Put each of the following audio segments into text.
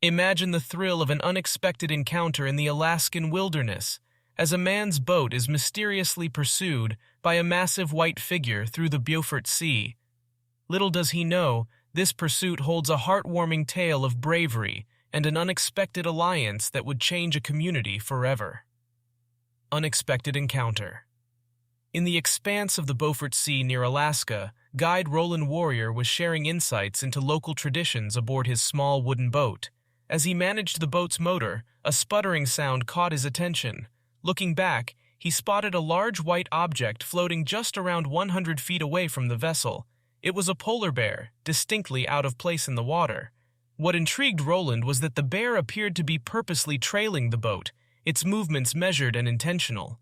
Imagine the thrill of an unexpected encounter in the Alaskan wilderness, as a man's boat is mysteriously pursued by a massive white figure through the Beaufort Sea. Little does he know, this pursuit holds a heartwarming tale of bravery and an unexpected alliance that would change a community forever. Unexpected encounter. In the expanse of the Beaufort Sea near Alaska, guide Roland Warrior was sharing insights into local traditions aboard his small wooden boat. As he managed the boat's motor, a sputtering sound caught his attention. Looking back, he spotted a large white object floating just around 100 feet away from the vessel. It was a polar bear, distinctly out of place in the water. What intrigued Roland was that the bear appeared to be purposely trailing the boat, its movements measured and intentional.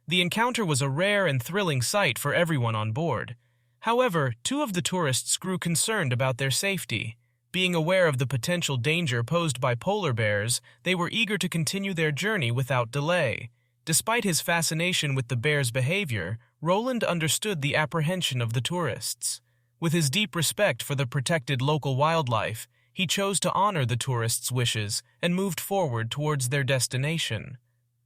The encounter was a rare and thrilling sight for everyone on board. However, two of the tourists grew concerned about their safety. Being aware of the potential danger posed by polar bears, they were eager to continue their journey without delay. Despite his fascination with the bear's behavior, Roland understood the apprehension of the tourists. With his deep respect for the protected local wildlife, he chose to honor the tourists' wishes and moved forward towards their destination.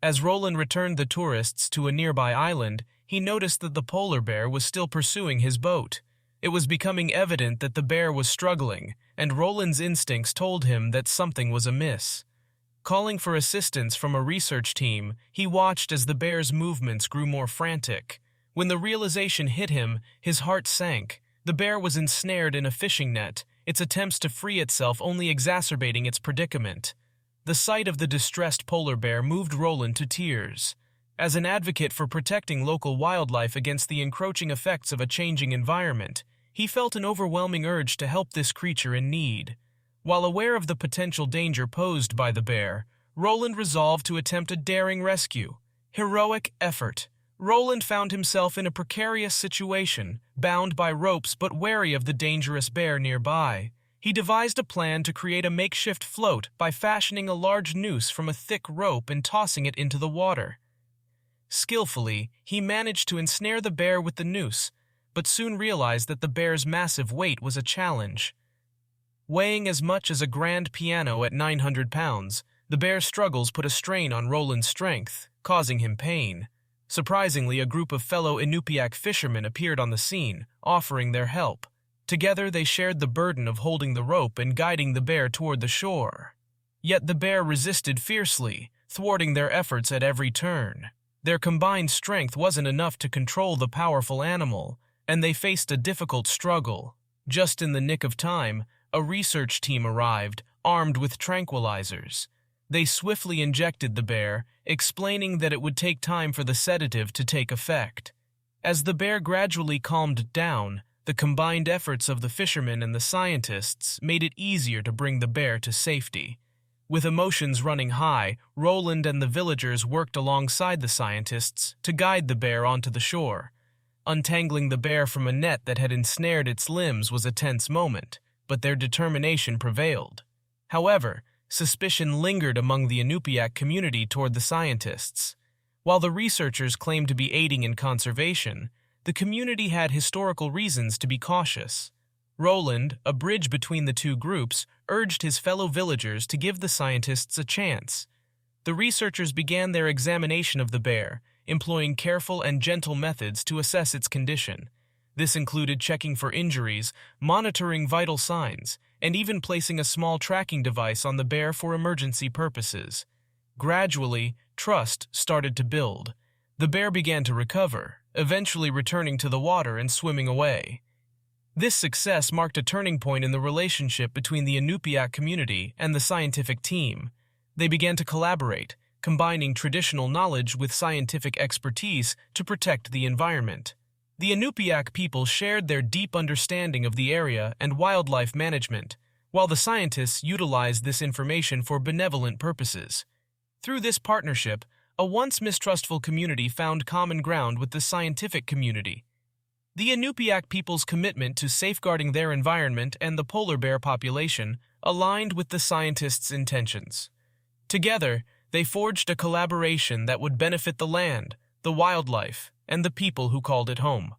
As Roland returned the tourists to a nearby island, he noticed that the polar bear was still pursuing his boat. It was becoming evident that the bear was struggling, and Roland's instincts told him that something was amiss. Calling for assistance from a research team, he watched as the bear's movements grew more frantic. When the realization hit him, his heart sank. The bear was ensnared in a fishing net, its attempts to free itself only exacerbating its predicament. The sight of the distressed polar bear moved Roland to tears. As an advocate for protecting local wildlife against the encroaching effects of a changing environment, he felt an overwhelming urge to help this creature in need. While aware of the potential danger posed by the bear, Roland resolved to attempt a daring rescue. Heroic effort. Roland found himself in a precarious situation, bound by ropes but wary of the dangerous bear nearby. He devised a plan to create a makeshift float by fashioning a large noose from a thick rope and tossing it into the water. Skillfully, he managed to ensnare the bear with the noose, but soon realized that the bear's massive weight was a challenge. Weighing as much as a grand piano at 900 pounds, the bear's struggles put a strain on Roland's strength, causing him pain. Surprisingly, a group of fellow Inupiaq fishermen appeared on the scene, offering their help. Together, they shared the burden of holding the rope and guiding the bear toward the shore. Yet the bear resisted fiercely, thwarting their efforts at every turn. Their combined strength wasn't enough to control the powerful animal, and they faced a difficult struggle. Just in the nick of time, a research team arrived, armed with tranquilizers. They swiftly injected the bear, explaining that it would take time for the sedative to take effect. As the bear gradually calmed down, the combined efforts of the fishermen and the scientists made it easier to bring the bear to safety. With emotions running high, Roland and the villagers worked alongside the scientists to guide the bear onto the shore. Untangling the bear from a net that had ensnared its limbs was a tense moment, but their determination prevailed. However, suspicion lingered among the Inupiaq community toward the scientists. While the researchers claimed to be aiding in conservation, the community had historical reasons to be cautious. Roland, a bridge between the two groups, urged his fellow villagers to give the scientists a chance. The researchers began their examination of the bear, employing careful and gentle methods to assess its condition. This included checking for injuries, monitoring vital signs, and even placing a small tracking device on the bear for emergency purposes. Gradually, trust started to build. The bear began to recover, eventually returning to the water and swimming away. This success marked a turning point in the relationship between the Inupiaq community and the scientific team. They began to collaborate, combining traditional knowledge with scientific expertise to protect the environment. The Inupiaq people shared their deep understanding of the area and wildlife management, while the scientists utilized this information for benevolent purposes. Through this partnership, a once mistrustful community found common ground with the scientific community. The Inupiaq people's commitment to safeguarding their environment and the polar bear population aligned with the scientists' intentions. Together, they forged a collaboration that would benefit the land, the wildlife, and the people who called it home.